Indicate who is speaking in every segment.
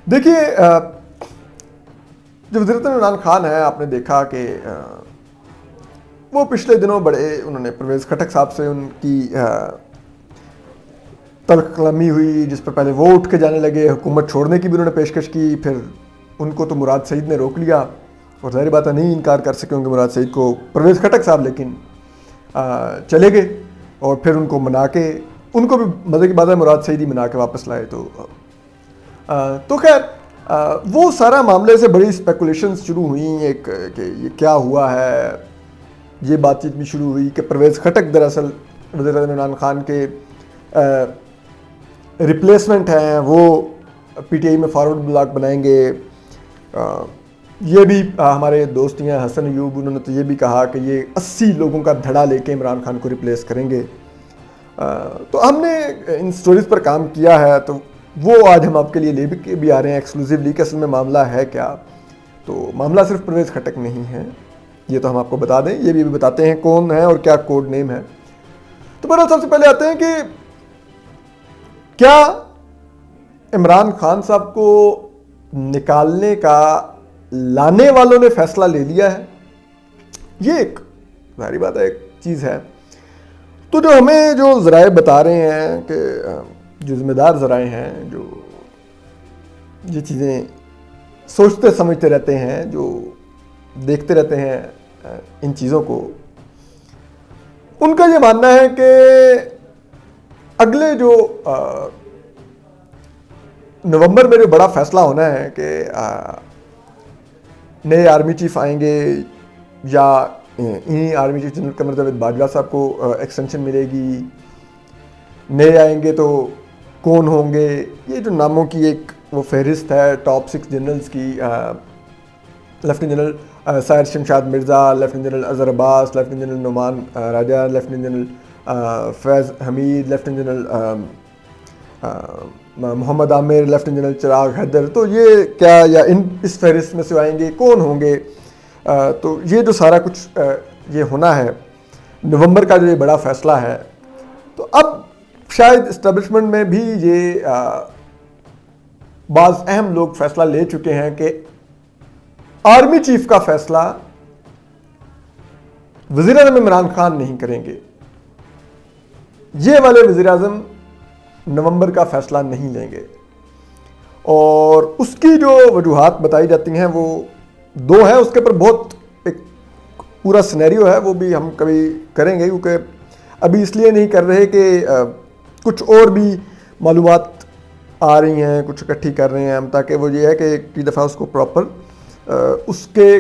Speaker 1: देखिए, जो वज़ीर-ए-आज़म इमरान खान है, आपने देखा कि वो पिछले दिनों बड़े उन्होंने परवेज़ खटक साहब से उनकी तल्ख़-कलामी हुई, जिस पर पहले वो उठ के जाने लगे, हुकूमत छोड़ने की भी उन्होंने पेशकश की। फिर उनको तो मुराद सईद ने रोक लिया और ज़ाहिर बात है नहीं इनकार कर सके होंगे मुराद सईद को परवेज़ खटक साहब, लेकिन चले गए और फिर उनको मना के, उनको भी मज़े की बात है मुराद सईद ही मना के वापस लाए। तो खैर वो सारा मामले से बड़ी स्पेकुलेशंस शुरू हुई एक कि ये क्या हुआ है। ये बातचीत भी शुरू हुई कि परवेज़ खटक दरअसल वज़ीर-ए-आज़म इमरान खान के रिप्लेसमेंट हैं, वो पीटीआई में फॉरवर्ड ब्लॉक बनाएंगे। ये भी हमारे दोस्त हैं हसन अयूब, उन्होंने तो ये भी कहा कि ये 80 लोगों का धड़ा लेके इमरान खान को रिप्लेस करेंगे। तो हमने इन स्टोरीज़ पर काम किया है, तो वो आज हम आपके लिए ले भी आ रहे हैं एक्सक्लूसिवली कि असल में मामला है क्या। तो मामला सिर्फ परवेज़ खटक नहीं है, ये तो हम आपको बता दें, ये भी बताते हैं कौन है और क्या कोड नेम है। तो बहरहाल सबसे पहले आते हैं कि क्या इमरान खान साहब को निकालने का लाने वालों ने फैसला ले लिया है। ये एक सारी बात है, एक चीज़ है। तो जो हमें जो ज़राए बता रहे हैं कि जो ज़िम्मेदार ज़राए हैं, जो ये चीज़ें सोचते समझते रहते हैं, जो देखते रहते हैं इन चीज़ों को, उनका ये मानना है कि अगले जो नवंबर में जो बड़ा फैसला होना है कि नए आर्मी चीफ आएंगे या इन्हीं army chief general Qamar Javed Bajwa साहब को एक्सटेंशन मिलेगी, नए आएंगे तो कौन होंगे, ये जो नामों की एक वो फहरिस्त है टॉप 6 जनरल्स की। Lieutenant general Sahir Shamshad Mirza, lieutenant general Azhar Abbas, lieutenant general Nauman Raja, lieutenant general Faiz Hamid, lieutenant general Mohammad Aamir, lieutenant general Chiragh Haider. तो ये क्या या इस फहरिस्त में से आएंगे, कौन होंगे? तो ये जो सारा कुछ ये होना है नवंबर का, जो ये बड़ा फैसला है, तो अब शायद इस्टेब्लिशमेंट में भी ये बाज़ अहम लोग फैसला ले चुके हैं कि आर्मी चीफ का फैसला वज़ीर-ए-आज़म इमरान खान नहीं करेंगे। ये वाले वज़ीर-ए-आज़म नवंबर का फैसला नहीं लेंगे और उसकी जो वजूहात बताई जाती हैं वो दो हैं। उसके ऊपर बहुत एक पूरा सिनेरियो है, वो भी हम कभी करेंगे, क्योंकि अभी इसलिए नहीं कर रहे कि कुछ और भी मालूमात आ रही हैं, कुछ इकट्ठी कर रहे हैं हम, ताकि वो ये है कि एक दफ़ा उसको प्रॉपर उसके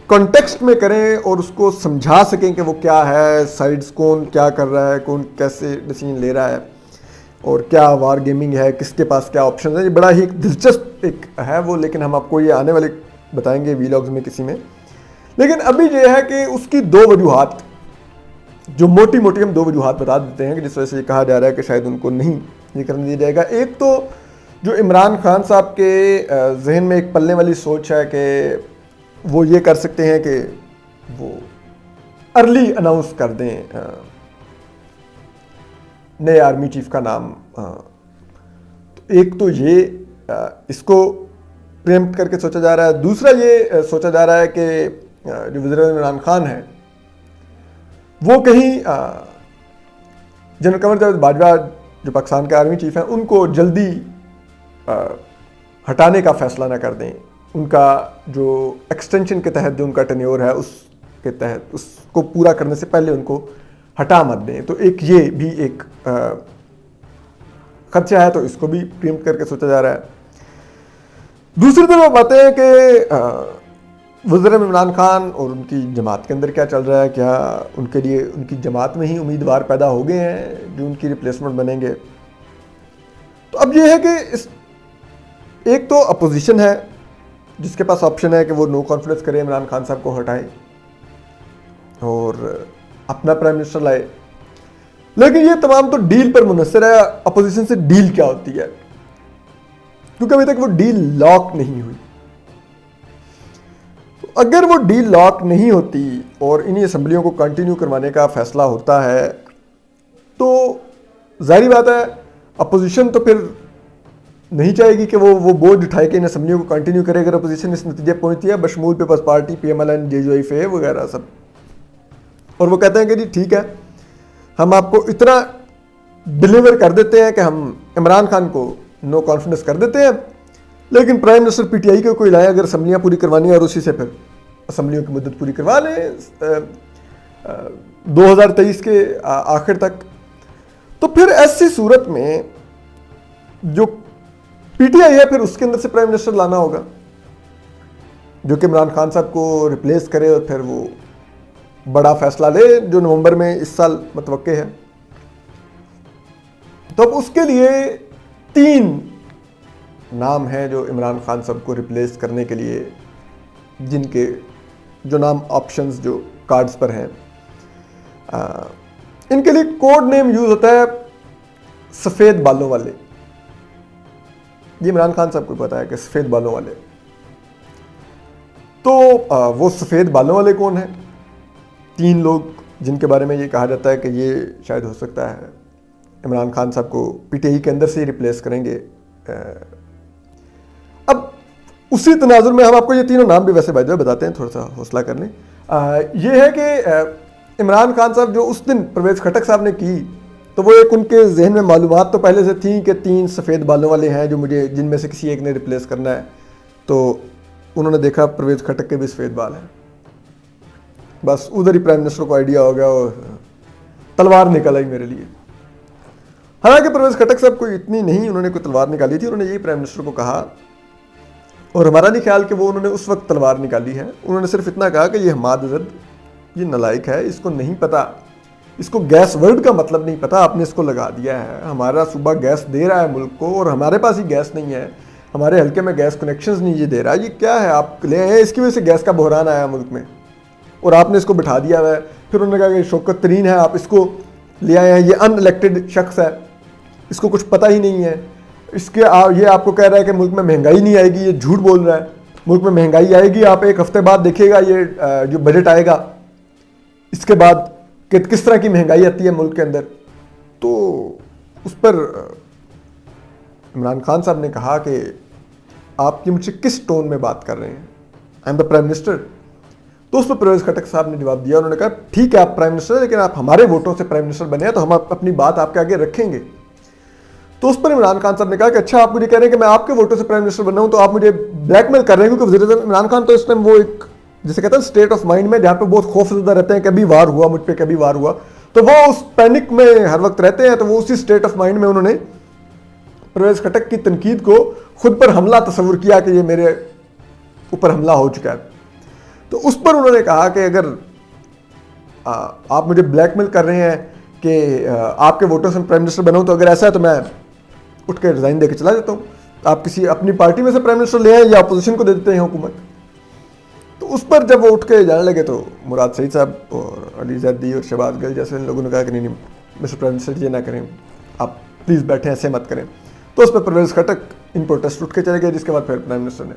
Speaker 1: कॉन्टेक्स्ट में करें और उसको समझा सकें कि वो क्या है, साइड्स कौन क्या कर रहा है, कौन कैसे डिसीजन ले रहा है और क्या वार गेमिंग है, किसके पास क्या ऑप्शन है। ये बड़ा ही एक दिलचस्प एक है वो, लेकिन हम आपको ये आने वाले बताएंगे वीलॉग्स में किसी में। लेकिन अभी ये है कि उसकी दो वजूहात, जो मोटी मोटी हम दो वजूहात बता देते हैं कि जिस वजह से ये कहा जा रहा है कि शायद उनको नहीं ये करने दिया जाएगा। एक तो जो इमरान खान साहब के जहन में एक पलने वाली सोच है कि वो ये कर सकते हैं कि वो अर्ली अनाउंस कर दें नए आर्मी चीफ का नाम। तो एक तो ये इसको प्रेम्प्ट करके सोचा जा रहा है। दूसरा ये सोचा जा रहा है कि जो वज़ीर-ए-आज़म इमरान खान है वो कहीं जनरल कमर जावेद बाजवा जो पाकिस्तान के आर्मी चीफ हैं उनको जल्दी हटाने का फैसला ना कर दें। उनका जो एक्सटेंशन के तहत जो उनका टेन्योर है उसके तहत उसको पूरा करने से पहले उनको हटा मत दें। तो एक ये भी एक खदशा है, तो इसको भी प्रीम्प्ट करके सोचा जा रहा है। दूसरी तरफ बातें हैं कि वज़ीर-ए-आज़म इमरान खान और उनकी जमात के अंदर क्या चल रहा है, क्या उनके लिए उनकी जमात में ही उम्मीदवार पैदा हो गए हैं जो उनकी रिप्लेसमेंट बनेंगे। तो अब ये है कि एक तो अपोजिशन है जिसके पास ऑप्शन है कि वो नो कॉन्फिडेंस करे, इमरान खान साहब को हटाए और अपना प्राइम मिनिस्टर लाए। लेकिन ये तमाम तो डील पर मुनहसर है, अपोजिशन से डील क्या होती है, क्योंकि अभी तक वो डील लॉक नहीं हुई। तो अगर वो डील लॉक नहीं होती और इन्हीं असम्बलियों को कंटिन्यू करवाने का फैसला होता है तो जाहिर बात है अपोजिशन तो फिर नहीं चाहेगी कि वो बोझ उठाए कि इन असम्बलियों को कंटिन्यू करे अगर अपोजिशन इस नतीजे पहुंचती है, बशमूल पीपल्स पार्टी, PMLN, JUIF वगैरह सब। और वो कहते हैं कि जी ठीक है, हम आपको इतना डिलीवर कर देते हैं कि हम इमरान खान को नो कॉन्फिडेंस कर देते हैं, लेकिन प्राइम मिनिस्टर PTI को कोई लाए अगर असम्बलियाँ पूरी करवानी है और उसी से फिर असम्बलियों की मुद्दत पूरी करवा लें 2023 के आखिर तक। तो फिर ऐसी सूरत में जो PTI है फिर उसके अंदर से प्राइम मिनिस्टर लाना होगा जो कि इमरान खान साहब को रिप्लेस करे और फिर वो बड़ा फैसला ले जो नवंबर में इस साल मुतवक्के है। तो अब उसके लिए 3 नाम हैं जो इमरान खान साहब को रिप्लेस करने के लिए, जिनके जो नाम ऑप्शंस जो कार्ड्स पर हैं। इनके लिए कोड नेम यूज होता है सफ़ेद बालों वाले। ये इमरान खान साहब को पता है कि सफ़ेद बालों वाले। तो वो सफ़ेद बालों वाले कौन हैं? 3 लोग जिनके बारे में ये कहा जाता है कि ये शायद हो सकता है इमरान खान साहब को PTI के अंदर से ही रिप्लेस करेंगे। अब उसी तनाजुर में हम आपको ये तीनों नाम भी वैसे बाय द वे बताते हैं, थोड़ा सा हौसला कर लें। ये है कि इमरान खान साहब जो उस दिन परवेज़ खटक साहब ने की, तो वो एक उनके जहन में मालूमात तो पहले से थी कि 3 सफ़ेद बालों वाले हैं जो मुझे जिनमें से किसी एक ने रिप्लेस करना है। तो उन्होंने देखा परवेज़ खटक के भी सफ़ेद बाल हैं, बस उधर ही प्राइम मिनिस्टर को आइडिया हो गया और तलवार निकल आई मेरे लिए। हालांकि परवेज़ खटक साहब कोई इतनी नहीं उन्होंने कोई तलवार निकाली थी, उन्होंने यही प्राइम मिनिस्टर को कहा, और हमारा नहीं ख्याल कि वो उन्होंने उस वक्त तलवार निकाली है। उन्होंने सिर्फ इतना कहा कि ये हमाद अज़द ये नलायक है, इसको नहीं पता, इसको गैस वर्ड का मतलब नहीं पता, आपने इसको लगा दिया है। हमारा सूबा गैस दे रहा है मुल्क को और हमारे पास ही गैस नहीं है, हमारे हल्के में गैस कनेक्शंस नहीं ये दे रहा है, ये क्या है आप ले आए, इसकी वजह से गैस का बहरान आया मुल्क में और आपने इसको बिठा दिया हुआ है। फिर उन्होंने कहा कि शौकत तरीन है, आप इसको ले आए हैं, ये अनइलेक्टेड शख्स है, इसको कुछ पता ही नहीं है, ये आपको कह रहा है कि मुल्क में महंगाई नहीं आएगी, ये झूठ बोल रहा है, मुल्क में महंगाई आएगी। आप 1 हफ्ते बाद देखिएगा ये जो बजट आएगा इसके बाद कि किस तरह की महंगाई आती है मुल्क के अंदर। तो उस पर इमरान खान साहब ने कहा कि आप ये मुझसे किस टोन में बात कर रहे हैं, I am the prime minister. तो उस पर परवेज़ खटक साहब ने जवाब दिया, उन्होंने कहा ठीक है आप प्राइम मिनिस्टर हैं, लेकिन आप हमारे वोटों से प्राइम मिनिस्टर बने हैं तो हम अपनी बात आपके आगे रखेंगे। तो उस पर इमरान खान साहब ने कहा कि अच्छा आप मुझे कह रहे हैं कि मैं आपके वोटों से प्राइम मिनिस्टर बना हूं, तो आप मुझे ब्लैकमेल कर रहे हैं, क्योंकि वज़ीर-ए-आज़म इमरान खान तो इस टाइम वो एक जैसे कहते हैं स्टेट ऑफ माइंड में, जहाँ पे बहुत खौफजदा रहते हैं, कभी वार हुआ मुझ पर, कभी वार हुआ, तो वो उस पैनिक में हर वक्त रहते हैं। तो वो उसी स्टेट ऑफ माइंड में उन्होंने परवेज़ खटक की तनकीद को खुद पर हमला तस्वुर किया कि ये मेरे ऊपर हमला हो चुका है। तो उस पर उन्होंने कहा कि अगर आप मुझे ब्लैकमेल कर रहे हैं कि आपके वोटों से प्राइम मिनिस्टर बनाऊं, तो अगर ऐसा है तो मैं उठ के रिजाइन देकर चला जाता हूँ, आप किसी अपनी पार्टी में से प्राइम मिनिस्टर ले आए या अपोजिशन को दे देते हैं हुकूमत। तो उस पर जब वो उठ के जाने लगे तो मुराद सईद साहब और अली जैदी और शहबाज गिल जैसे लोगों ने कहा कि नहीं मिस्टर प्राइम मिनिस्टर ये ना करें, आप प्लीज़ बैठे ऐसे मत करें। तो उस पर परवेज़ खटक इन प्रोटेस्ट उठ के चले गए, जिसके बाद फिर प्राइम मिनिस्टर ने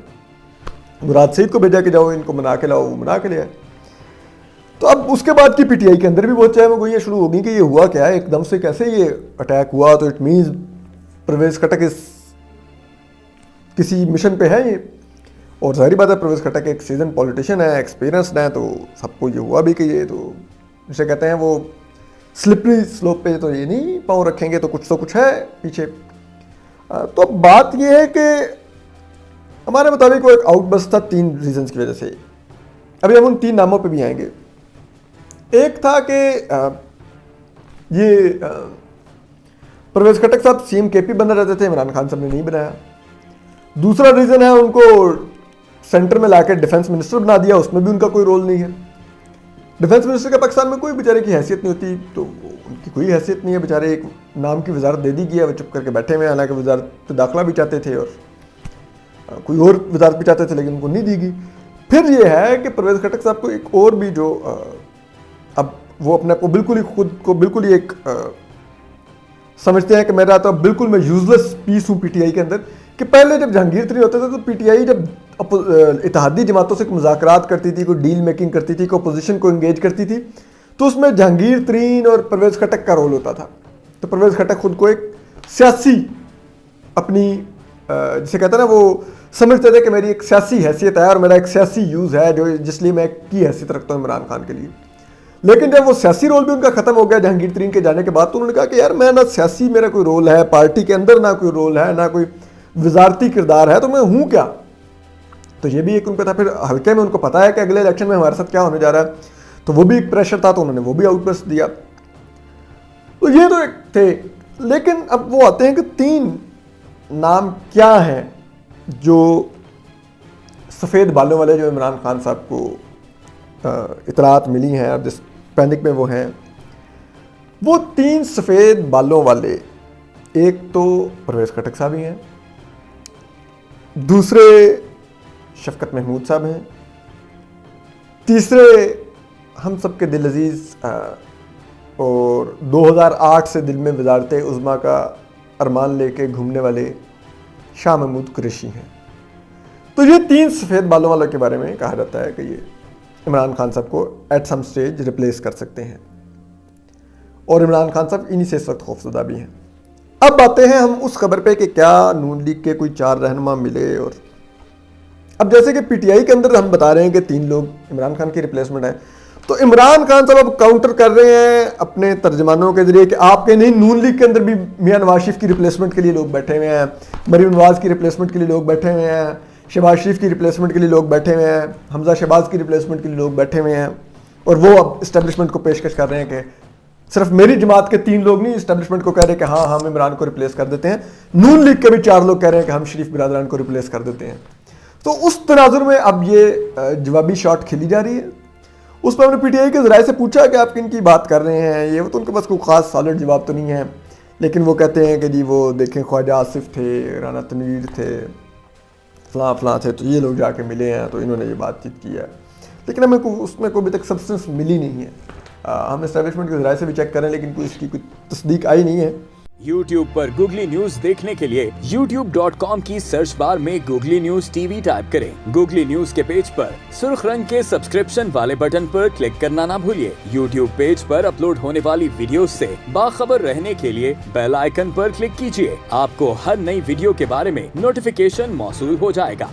Speaker 1: मुराद सईद को भेजा कि जाओ इनको मना के लाओ, वो मना के ले आए। तो अब उसके बाद की PTI के अंदर भी बहुत चहमगोइयाँ शुरू हो गई कि ये हुआ क्या है, एकदम से कैसे ये अटैक हुआ। तो इट मीन्स परवेज़ खटक इस किसी मिशन पे है ये, और जाहिर बात है परवेज़ खटक एक सीजन पॉलिटिशियन है, एक्सपीरियंसड है, तो सबको ये हुआ भी कि ये तो जिसे कहते हैं वो स्लिपरी स्लोप पे तो ये नहीं पाँव रखेंगे, तो कुछ है पीछे। तो बात ये है कि हमारे मुताबिक वो एक आउटबस्ट था 3 रीजंस की वजह से। अभी हम उन 3 नामों पे भी आएंगे। एक था कि ये परवेज़ खटक साहब CM KP बनना चाहते थे, इमरान खान साहब ने नहीं बनाया। दूसरा रीज़न है उनको सेंटर में लाकर डिफेंस मिनिस्टर बना दिया, उसमें भी उनका कोई रोल नहीं है। डिफेंस मिनिस्टर का पाकिस्तान में कोई बेचारे की हैसियत नहीं होती, तो उनकी कोई हैसियत नहीं है, बेचारे एक नाम की वजारत दे दी गई है, वो चुप करके बैठे हुए हैं। हालांकि वजारत दाखिला भी चाहते थे और कोई और वजारत भी चाहते थे, लेकिन उनको नहीं दी गई। फिर ये है कि परवेज़ खटक साहब को एक और भी जो अब वो अपने को बिल्कुल ही खुद को बिल्कुल ही एक समझते हैं कि मेरा तो बिल्कुल मैं यूजलेस पीस हूँ PTI के अंदर। कि पहले जब जहांगीर तरीन होते थे तो PTI जब इत्तेहादी जमातों से मुज़ाकरात करती थी, कोई डील मेकिंग करती थी, कोई अपोजिशन को इंगेज करती थी, तो उसमें जहांगीर तरीन और परवेज़ खटक का रोल होता था। तो परवेज़ खटक खुद को एक सियासी अपनी जिसे कहते हैं ना, वो समझते थे कि मेरी एक सियासी हैसियत है और मेरा एक सियासी यूज़ है जो जिसलिए मैं की हैसियत रखता हूँ इमरान खान के लिए। लेकिन जब वो सियासी रोल भी उनका ख़त्म हो गया जहांगीर तरीन के जाने के बाद, तो उन्होंने कहा कि यार मैं ना सियासी मेरा कोई रोल है, पार्टी के अंदर ना कोई रोल है, ना कोई वजारती किरदार है, तो मैं हूँ क्या। तो ये भी एक उनका था। फिर हल्के में उनको पता है कि अगले इलेक्शन में हमारे साथ क्या होने जा रहा है, तो वो भी एक प्रेशर था, तो उन्होंने वो भी आउटबर्स्ट दिया। तो ये तो एक थे। लेकिन अब वो आते हैं कि 3 नाम क्या हैं जो सफ़ेद बालों वाले, जो इमरान खान साहब को इतलात मिली हैं अब जिस पैनिक में वो हैं, वो 3 सफ़ेद बालों वाले, एक तो परवेज़ खटक साहब ही हैं, दूसरे शफकत महमूद साहब हैं, तीसरे हम सब के दिल अजीज़ और 2008 से दिल में वजारत उज़्मा का अरमान लेके घूमने वाले शाह महमूद कुरैशी हैं। तो ये 3 सफ़ेद बालों वालों के बारे में कहा जाता है कि ये इमरान खान साहब को एट सम स्टेज रिप्लेस कर सकते हैं, और इमरान खान साहब इन्हीं से इस वक्त खौफज़दा भी हैं। अब आते हैं हम उस खबर पे कि क्या नून लीग के कोई 4 रहनुमा मिले। और अब जैसे कि पीटीआई के अंदर हम बता रहे हैं कि 3 लोग इमरान खान की रिप्लेसमेंट है, तो इमरान खान साहब अब काउंटर कर रहे हैं अपने तर्जमानों के जरिए कि आपके नहीं, नून लीग के अंदर भी मियां नवाज शरीफ की रिप्लेसमेंट के लिए लोग बैठे हुए हैं, मरीम नवाज की रिप्लेसमेंट के लिए लोग बैठे हुए हैं, शहबाज शरीफ की रिप्लेसमेंट के लिए लोग बैठे हुए हैं, हमजा शहबाज की रिप्लेसमेंट के लिए लोग बैठे हुए हैं। और वो अब इस्टेब्लिशमेंट को पेशकश कर रहे हैं कि सिर्फ मेरी जमात के 3 लोग नहीं इस्टेब्लिशमेंट को कह रहे हैं कि हाँ हम इमरान को रिप्लेस कर देते हैं, नून लीग के भी 4 लोग कह रहे हैं कि हम शरीफ बिरादरान को रिप्लेस कर देते हैं। तो उस तनाजुर में अब ये जवाबी शॉट खेली जा रही है। उस पर हमने पीटीआई के ज़राए से पूछा कि आप किन की बात कर रहे हैं, ये तो उनके पास कोई ख़ास सॉलिड जवाब तो नहीं है, लेकिन वो कहते हैं कि जी वो देखें ख्वाजा आसिफ थे, राना तनवीर थे, फलां थे, तो ये लोग जाके मिले हैं तो इन्होंने ये बातचीत की है। लेकिन हमें उसमें कोई अभी तक सब्सटेंस मिली नहीं है। हम एस्टैब्लिशमेंट के ज़राए से भी चेक करें, लेकिन कोई इसकी कोई तस्दीक आई नहीं है।
Speaker 2: YouTube पर गूगली न्यूज देखने के लिए youtube.com की सर्च बार में गूगली न्यूज टीवी टाइप करें। गूगली न्यूज के पेज पर सुर्ख रंग के सब्सक्रिप्शन वाले बटन पर क्लिक करना ना भूलिए। YouTube पेज पर अपलोड होने वाली वीडियोस से बाखबर रहने के लिए बेल आइकन पर क्लिक कीजिए। आपको हर नई वीडियो के बारे में नोटिफिकेशन मौसूल हो जाएगा।